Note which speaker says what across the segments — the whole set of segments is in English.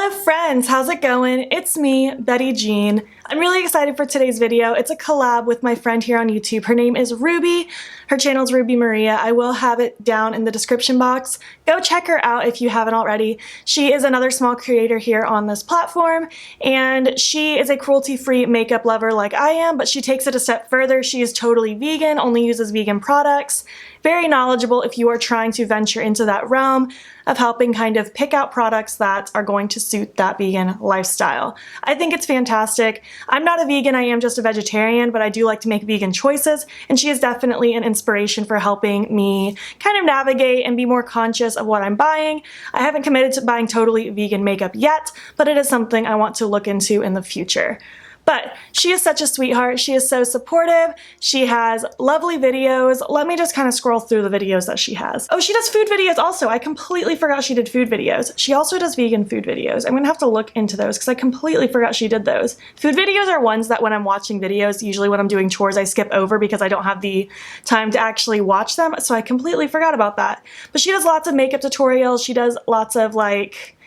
Speaker 1: Hello friends, how's it going? It's me, Betty Jean. I'm really excited for today's video. It's a collab with my friend here on YouTube. Her name is Ruby. Her channel is Ruby Maria. I will have it down in the description box. Go check her out if you haven't already. She is another small creator here on this platform, and she is a cruelty-free makeup lover like I am, but she takes it a step further. She is totally vegan, only uses vegan products. Very knowledgeable if you are trying to venture into that realm of helping kind of pick out products that are going to suit that vegan lifestyle. I think it's fantastic. I'm not a vegan, I am just a vegetarian, but I do like to make vegan choices, and she is definitely an inspiration for helping me kind of navigate and be more conscious of what I'm buying. I haven't committed to buying totally vegan makeup yet, but it is something I want to look into in the future. But she is such a sweetheart. She is so supportive. She has lovely videos. Let me just kind of scroll through the videos that she has. Oh, she does food videos also. I completely forgot she did food videos. She also does vegan food videos. I'm gonna have to look into those because I completely forgot she did those. Food videos are ones that when I'm watching videos, usually when I'm doing chores, I skip over because I don't have the time to actually watch them. So I completely forgot about that. But she does lots of makeup tutorials. She does lots of like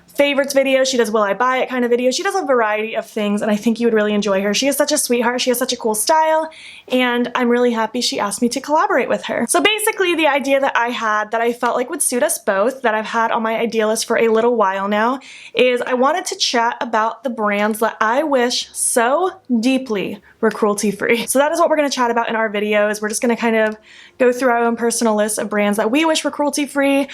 Speaker 1: favorites videos. She does will I buy it kind of videos. She does a variety of things, and I think you would really enjoy her. She is such a sweetheart. She has such a cool style, and I'm really happy she asked me to collaborate with her. So basically the idea that I had that I felt like would suit us both, that I've had on my idea list for a little while now, is I wanted to chat about the brands that I wish so deeply were cruelty-free. So that is what we're going to chat about in our videos. We're just going to kind of go through our own personal list of brands that we wish were cruelty-free.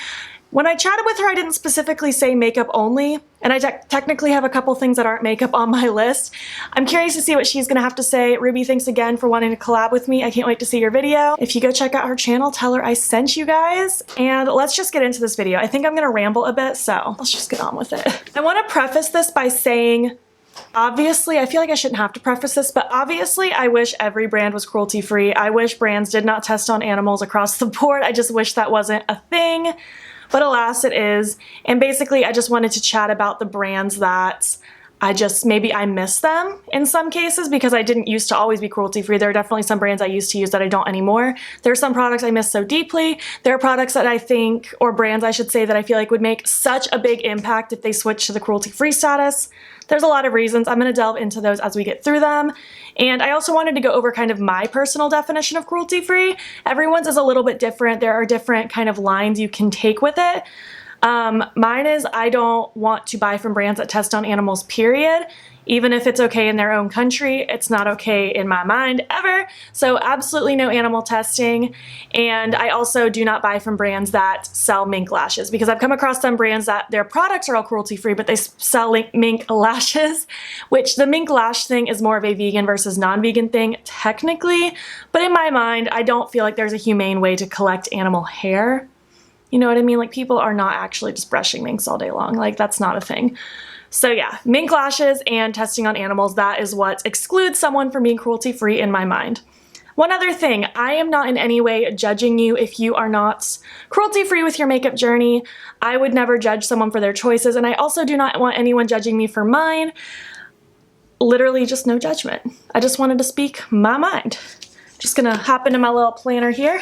Speaker 1: When I chatted with her, I didn't specifically say makeup only, and I technically have a couple things that aren't makeup on my list. I'm curious to see what she's gonna have to say. Ruby, thanks again for wanting to collab with me. I can't wait to see your video. If you go check out her channel, tell her I sent you guys, and let's just get into this video. I think I'm gonna ramble a bit, so let's just get on with it. I wanna preface this by saying, obviously, I feel like I shouldn't have to preface this, but obviously I wish every brand was cruelty-free. I wish brands did not test on animals across the board. I just wish that wasn't a thing. But alas, it is. And basically, I just wanted to chat about the brands that maybe I miss them in some cases because I didn't used to always be cruelty-free. There are definitely some brands I used to use that I don't anymore. There are some products I miss so deeply. There are products that I think, or brands I should say, that I feel like would make such a big impact if they switched to the cruelty-free status. There's a lot of reasons. I'm gonna delve into those as we get through them. And I also wanted to go over kind of my personal definition of cruelty-free. Everyone's is a little bit different. There are different kind of lines you can take with it. Mine is I don't want to buy from brands that test on animals, period. Even if it's okay in their own country, it's not okay in my mind ever. So absolutely no animal testing. And I also do not buy from brands that sell mink lashes because I've come across some brands that their products are all cruelty-free, but they sell mink lashes, which the mink lash thing is more of a vegan versus non-vegan thing technically. But in my mind, I don't feel like there's a humane way to collect animal hair. You know what I mean? Like, people are not actually just brushing minks all day long. Like, that's not a thing. So yeah, mink lashes and testing on animals, that is what excludes someone from being cruelty-free in my mind. One other thing, I am not in any way judging you if you are not cruelty-free with your makeup journey. I would never judge someone for their choices, and I also do not want anyone judging me for mine. Literally just no judgment. I just wanted to speak my mind. Just gonna hop into my little planner here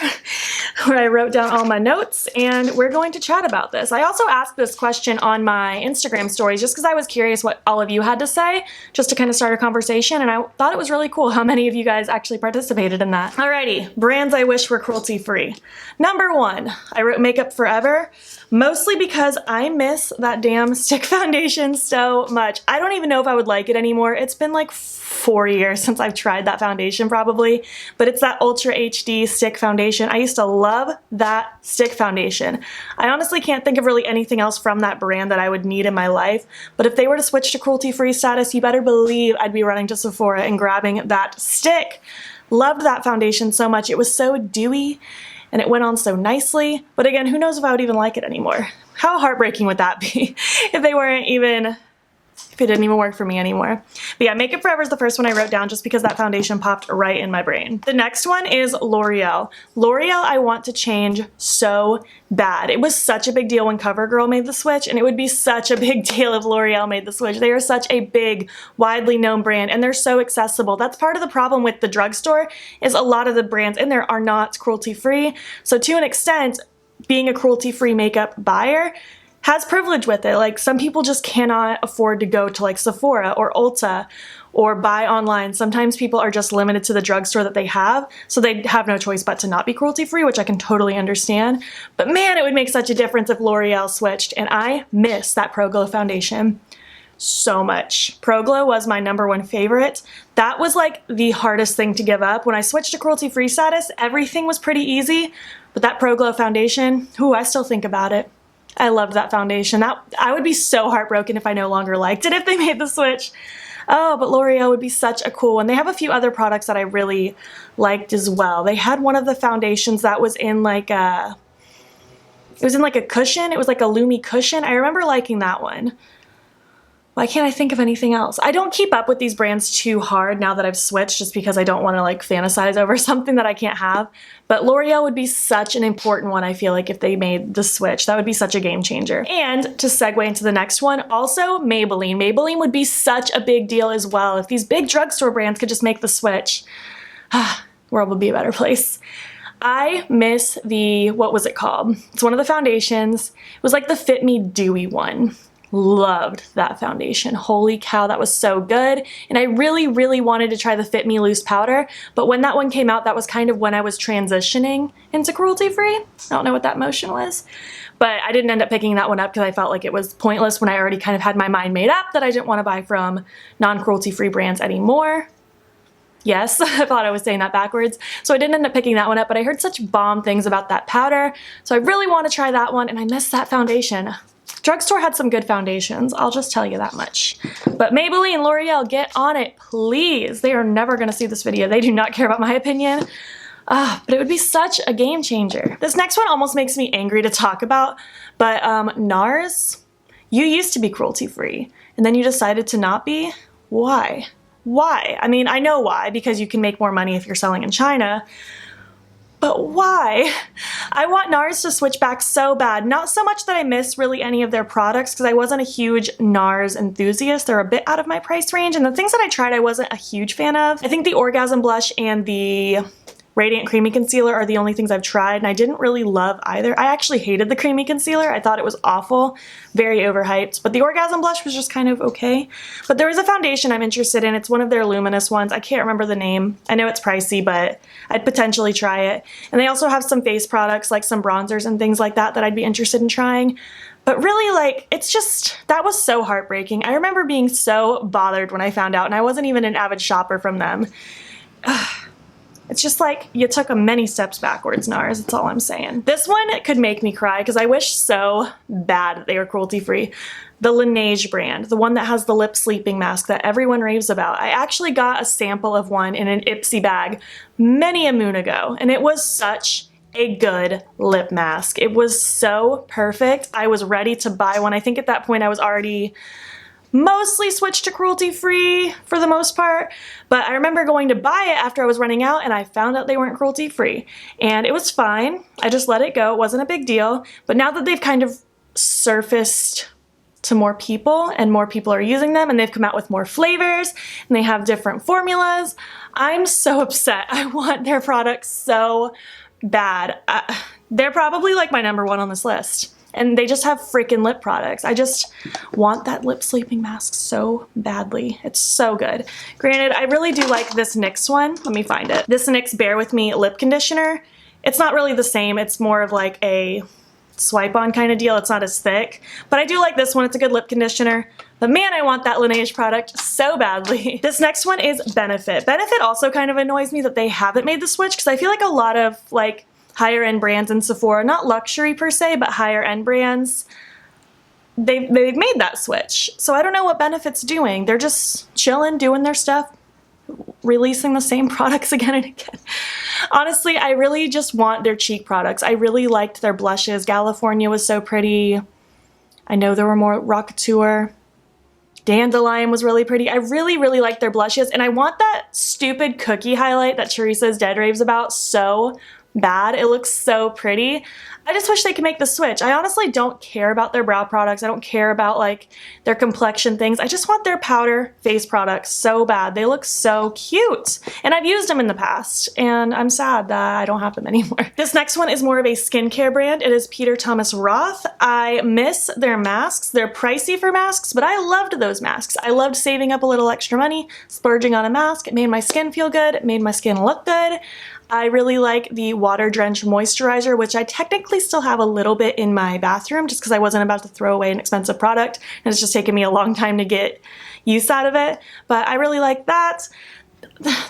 Speaker 1: where I wrote down all my notes, and we're going to chat about this. I also asked this question on my Instagram stories just because I was curious what all of you had to say, just to kind of start a conversation, and I thought it was really cool how many of you guys actually participated in that. Alrighty, brands I wish were cruelty-free. Number one, I wrote Makeup Forever, mostly because I miss that damn stick foundation so much. I don't even know if I would like it anymore. It's been like 4 years since I've tried that foundation probably, but it's that Ultra HD stick foundation. I used to love that stick foundation. I honestly can't think of really anything else from that brand that I would need in my life, but if they were to switch to cruelty-free status, you better believe I'd be running to Sephora and grabbing that stick. Loved that foundation so much. It was so dewy and it went on so nicely, but again, who knows if I would even like it anymore. How heartbreaking would that be if it didn't even work for me anymore. But yeah, Makeup Forever is the first one I wrote down just because that foundation popped right in my brain. The next one is L'Oreal. L'Oreal I want to change so bad. It was such a big deal when CoverGirl made the switch, and it would be such a big deal if L'Oreal made the switch. They are such a big, widely known brand, and they're so accessible. That's part of the problem with the drugstore, is a lot of the brands in there are not cruelty-free. So to an extent, being a cruelty-free makeup buyer has privilege with it. Like, some people just cannot afford to go to like Sephora or Ulta or buy online. Sometimes people are just limited to the drugstore that they have, so they have no choice but to not be cruelty free, which I can totally understand. But man, it would make such a difference if L'Oreal switched, and I miss that Pro Glow foundation so much. Pro Glow was my #1 favorite. That was like the hardest thing to give up. When I switched to cruelty free status, everything was pretty easy, but that Pro Glow foundation, ooh, I still think about it. I loved that foundation. I would be so heartbroken if I no longer liked it if they made the switch. Oh, but L'Oreal would be such a cool one. They have a few other products that I really liked as well. They had one of the foundations that was in like a, it was in like a cushion. It was like a Lumi cushion. I remember liking that one. Why can't I think of anything else? I don't keep up with these brands too hard now that I've switched, just because I don't want to like fantasize over something that I can't have. But L'Oreal would be such an important one, I feel like, if they made the switch. That would be such a game changer. And to segue into the next one, also Maybelline. Maybelline would be such a big deal as well. If these big drugstore brands could just make the switch, the world would be a better place. I miss the, what was it called? It's one of the foundations. It was like the Fit Me Dewy one. Loved that foundation. Holy cow, that was so good. And I really, really wanted to try the Fit Me Loose Powder, but when that one came out, that was kind of when I was transitioning into cruelty free. I don't know what that motion was, but I didn't end up picking that one up because I felt like it was pointless when I already kind of had my mind made up that I didn't want to buy from non-cruelty free brands anymore. Yes, I thought I was saying that backwards. So I didn't end up picking that one up, but I heard such bomb things about that powder. So I really want to try that one, and I missed that foundation. Drugstore had some good foundations, I'll just tell you that much. But Maybelline, L'Oreal, get on it, please. They are never gonna see this video. They do not care about my opinion. But it would be such a game changer. This next one almost makes me angry to talk about, but NARS, you used to be cruelty free, and then you decided to not be? Why? Why? I mean, I know why, because you can make more money if you're selling in China, but why? I want NARS to switch back so bad. Not so much that I miss really any of their products, because I wasn't a huge NARS enthusiast. They're a bit out of my price range, and the things that I tried I wasn't a huge fan of. I think the Orgasm Blush and the Radiant Creamy Concealer are the only things I've tried, and I didn't really love either. I actually hated the Creamy Concealer. I thought it was awful, very overhyped, but the Orgasm Blush was just kind of okay. But there is a foundation I'm interested in. It's one of their luminous ones. I can't remember the name. I know it's pricey, but I'd potentially try it. And they also have some face products, like some bronzers and things like that, that I'd be interested in trying. But really, like, it's just, that was so heartbreaking. I remember being so bothered when I found out, and I wasn't even an avid shopper from them. It's just like, you took many steps backwards, NARS, that's all I'm saying. This one could make me cry, because I wish so bad that they were cruelty free. The Laneige brand, the one that has the lip sleeping mask that everyone raves about. I actually got a sample of one in an Ipsy bag many a moon ago, and it was such a good lip mask. It was so perfect. I was ready to buy one. I think at that point I was already mostly switched to cruelty free for the most part, but I remember going to buy it after I was running out, and I found out they weren't cruelty free, and it was fine. I just let it go. It wasn't a big deal. But now that they've kind of surfaced to more people and more people are using them, and they've come out with more flavors and they have different formulas, I'm so upset. I want their products so bad. They're probably like my #1 on this list. And they just have freaking lip products. I just want that lip sleeping mask so badly. It's so good. Granted, I really do like this NYX one. Let me find it. This NYX Bear With Me lip conditioner. It's not really the same. It's more of like a swipe on kind of deal. It's not as thick. But I do like this one. It's a good lip conditioner. But man, I want that Laneige product so badly. This next one is Benefit. Benefit also kind of annoys me that they haven't made the switch, because I feel like a lot of like higher end brands in Sephora, not luxury per se, but higher end brands, they've made that switch. So I don't know what Benefit's doing. They're just chilling, doing their stuff, releasing the same products again and again. Honestly, I really just want their cheek products. I really liked their blushes. California was so pretty. I know there were more Rockateur. Dandelion was really pretty. I really, really like their blushes, and I want that stupid cookie highlight that Teresa's Dead raves about so bad. It looks so pretty. I just wish they could make the switch. I honestly don't care about their brow products. I don't care about like their complexion things. I just want their powder face products so bad. They look so cute. And I've used them in the past and I'm sad that I don't have them anymore. This next one is more of a skincare brand. It is Peter Thomas Roth. I miss their masks. They're pricey for masks, but I loved those masks. I loved saving up a little extra money, splurging on a mask. It made my skin feel good. It made my skin look good. I really like the Water Drench Moisturizer, which I technically still have a little bit in my bathroom just because I wasn't about to throw away an expensive product and it's just taken me a long time to get use out of it. But I really like that.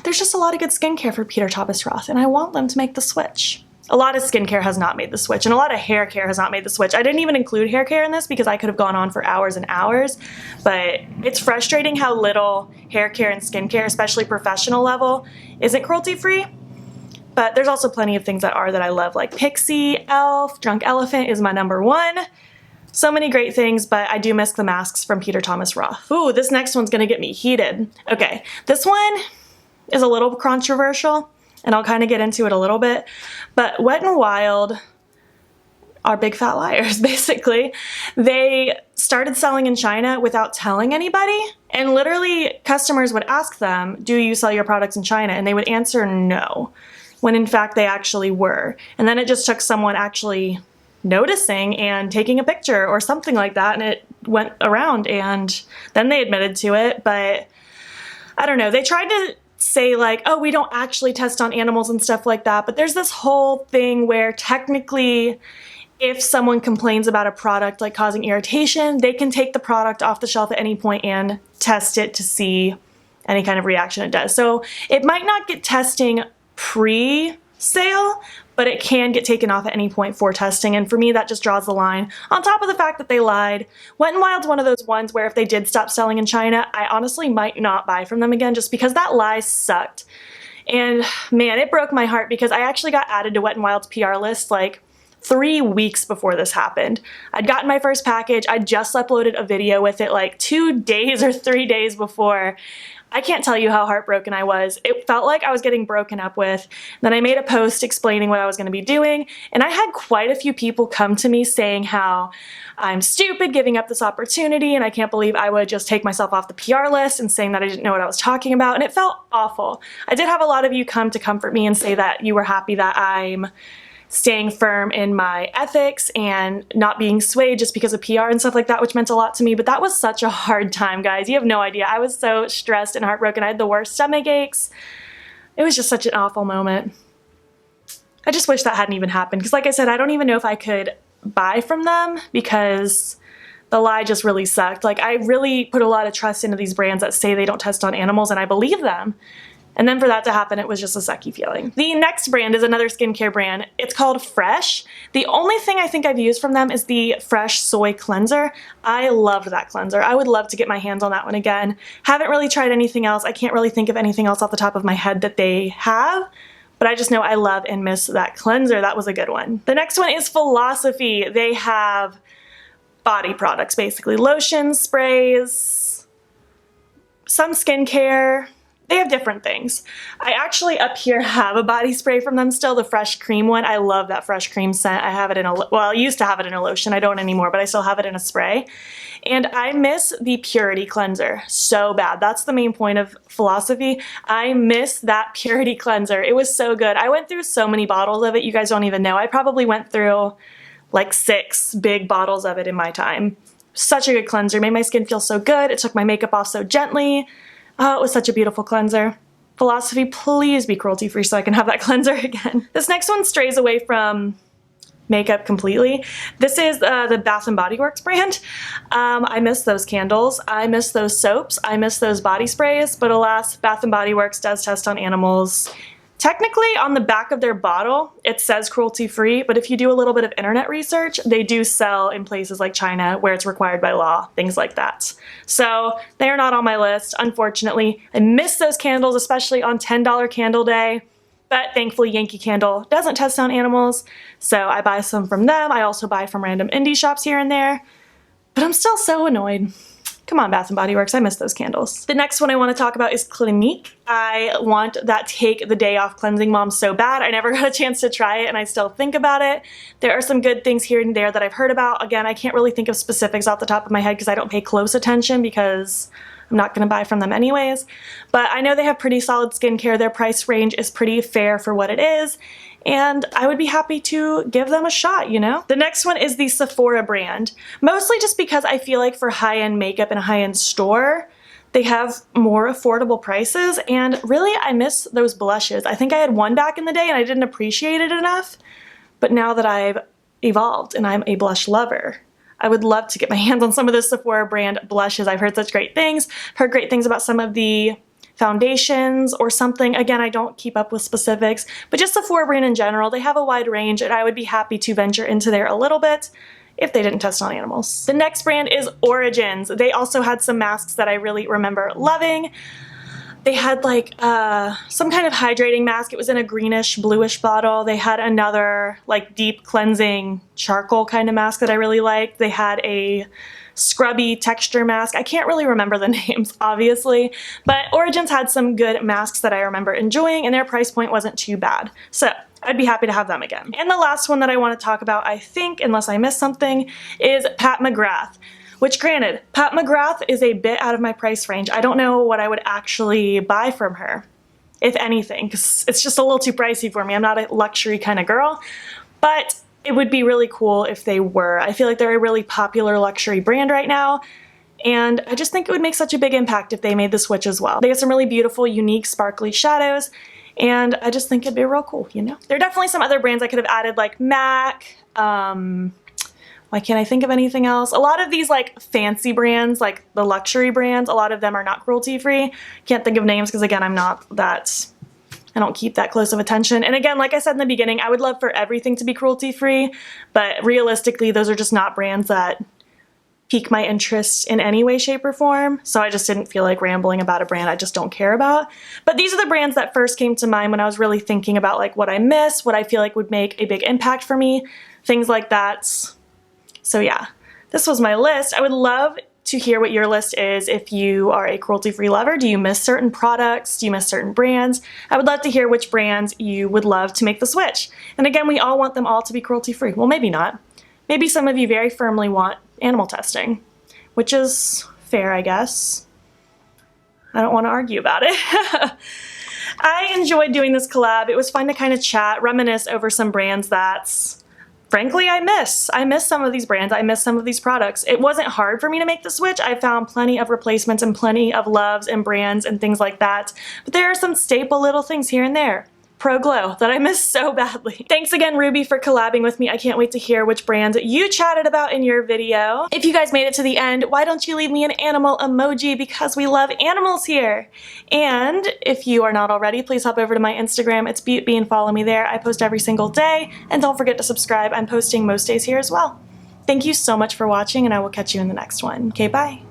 Speaker 1: There's just a lot of good skincare for Peter Thomas Roth and I want them to make the switch. A lot of skincare has not made the switch and a lot of hair care has not made the switch. I didn't even include hair care in this because I could have gone on for hours and hours, but it's frustrating how little hair care and skincare, especially professional level, isn't cruelty free. But there's also plenty of things that are that I love, like Pixie, e.l.f., Drunk Elephant is my #1. So many great things, but I do miss the masks from Peter Thomas Roth. Ooh, this next one's gonna get me heated. Okay, this one is a little controversial, and I'll kind of get into it a little bit, but Wet n Wild are big fat liars, basically. They started selling in China without telling anybody, and literally customers would ask them, do you sell your products in China? And they would answer no, when in fact they actually were. And then it just took someone actually noticing and taking a picture or something like that, and it went around, and then they admitted to it. But I don't know, they tried to say like, oh, we don't actually test on animals and stuff like that, but there's this whole thing where technically if someone complains about a product like causing irritation, they can take the product off the shelf at any point and test it to see any kind of reaction it does. So it might not get testing pre-sale, but it can get taken off at any point for testing, and for me that just draws the line. On top of the fact that they lied, Wet n Wild's one of those ones where if they did stop selling in China, I honestly might not buy from them again just because that lie sucked. And man, it broke my heart because I actually got added to Wet n Wild's PR list like 3 weeks before this happened. I'd gotten my first package, I just uploaded a video with it like 2 days or 3 days before. I can't tell you how heartbroken I was. It felt like I was getting broken up with. Then I made a post explaining what I was going to be doing, and I had quite a few people come to me saying how I'm stupid giving up this opportunity and I can't believe I would just take myself off the PR list, and saying that I didn't know what I was talking about, and it felt awful. I did have a lot of you come to comfort me and say that you were happy that I'm staying firm in my ethics and not being swayed just because of PR and stuff like that, which meant a lot to me. But that was such a hard time, guys. You have no idea. I was so stressed and heartbroken. I had the worst stomach aches. It was just such an awful moment. I just wish that hadn't even happened because, like I said, I don't even know if I could buy from them because the lie just really sucked. Like, I really put a lot of trust into these brands that say they don't test on animals, and I believe them. And then for that to happen, it was just a sucky feeling. The next brand is another skincare brand. It's called Fresh. The only thing I think I've used from them is the Fresh Soy Cleanser. I loved that cleanser. I would love to get my hands on that one again. Haven't really tried anything else. I can't really think of anything else off the top of my head that they have, but I just know I love and miss that cleanser. That was a good one. The next one is Philosophy. They have body products, basically. Lotions, sprays, some skincare. They have different things. I actually up here have a body spray from them still, the Fresh Cream one. I love that Fresh Cream scent. I have it in a, well, I used to have it in a lotion. I don't anymore, but I still have it in a spray. And I miss the Purity Cleanser so bad. That's the main point of Philosophy. I miss that Purity Cleanser. It was so good. I went through so many bottles of it, you guys don't even know. I probably went through like 6 big bottles of it in my time. Such a good cleanser. Made my skin feel so good. It took my makeup off so gently. Oh, it was such a beautiful cleanser. Philosophy, please be cruelty-free so I can have that cleanser again. This next one strays away from makeup completely. This is the Bath & Body Works brand. I miss those candles. I miss those soaps. I miss those body sprays, but alas, Bath & Body Works does test on animals. Technically, on the back of their bottle, it says cruelty-free, but if you do a little bit of internet research, they do sell in places like China where it's required by law, things like that. So they are not on my list, unfortunately. I miss those candles, especially on $10 candle day, but thankfully Yankee Candle doesn't test on animals, so I buy some from them. I also buy from random indie shops here and there, but I'm still so annoyed. Come on, Bath & Body Works, I miss those candles. The next one I want to talk about is Clinique. I want that Take the Day Off Cleansing Balm so bad. I never got a chance to try it and I still think about it. There are some good things here and there that I've heard about. Again, I can't really think of specifics off the top of my head because I don't pay close attention because I'm not going to buy from them anyways. But I know they have pretty solid skincare. Their price range is pretty fair for what it is. And I would be happy to give them a shot, you know? The next one is the Sephora brand. Mostly just because I feel like for high-end makeup in a high-end store, they have more affordable prices, and really I miss those blushes. I think I had one back in the day and I didn't appreciate it enough, but now that I've evolved and I'm a blush lover, I would love to get my hands on some of those Sephora brand blushes. I've heard such great things, heard great things about some of the foundations or something. Again, I don't keep up with specifics, but just Sephora brand in general, they have a wide range and I would be happy to venture into there a little bit if they didn't test on animals. The next brand is Origins. They also had some masks that I really remember loving. They had like some kind of hydrating mask. It was in a greenish, bluish bottle. They had another like deep cleansing charcoal kind of mask that I really liked. They had a scrubby texture mask. I can't really remember the names, obviously, but Origins had some good masks that I remember enjoying and their price point wasn't too bad. So I'd be happy to have them again. And the last one that I want to talk about, I think, unless I missed something, is Pat McGrath. Which granted, Pat McGrath is a bit out of my price range. I don't know what I would actually buy from her, if anything, because it's just a little too pricey for me. I'm not a luxury kind of girl, but it would be really cool if they were. I feel like they're a really popular luxury brand right now, and I just think it would make such a big impact if they made the switch as well. They have some really beautiful, unique, sparkly shadows, and I just think it'd be real cool, you know? There are definitely some other brands I could have added, like MAC, why can't I think of anything else? A lot of these like fancy brands, like the luxury brands, a lot of them are not cruelty free. Can't think of names because again, I don't keep that close of attention. And again, like I said in the beginning, I would love for everything to be cruelty free, but realistically, those are just not brands that pique my interest in any way, shape, or form. So I just didn't feel like rambling about a brand I just don't care about. But these are the brands that first came to mind when I was really thinking about like what I miss, what I feel like would make a big impact for me, things like that. So yeah, this was my list. I would love to hear what your list is if you are a cruelty-free lover. Do you miss certain products? Do you miss certain brands? I would love to hear which brands you would love to make the switch. And again, we all want them all to be cruelty-free. Well, maybe not. Maybe some of you very firmly want animal testing, which is fair, I guess. I don't want to argue about it. I enjoyed doing this collab. It was fun to kind of chat, reminisce over some brands that frankly, I miss some of these brands. I miss some of these products. It wasn't hard for me to make the switch. I found plenty of replacements and plenty of loves and brands and things like that. But there are some staple little things here and there. Pro Glow that I miss so badly. Thanks again, Ruby, for collabing with me. I can't wait to hear which brands you chatted about in your video. If you guys made it to the end, why don't you leave me an animal emoji because we love animals here. And if you are not already, please hop over to my Instagram. It's beautbean. Follow me there. I post every single day. And don't forget to subscribe. I'm posting most days here as well. Thank you so much for watching, and I will catch you in the next one. Okay, bye.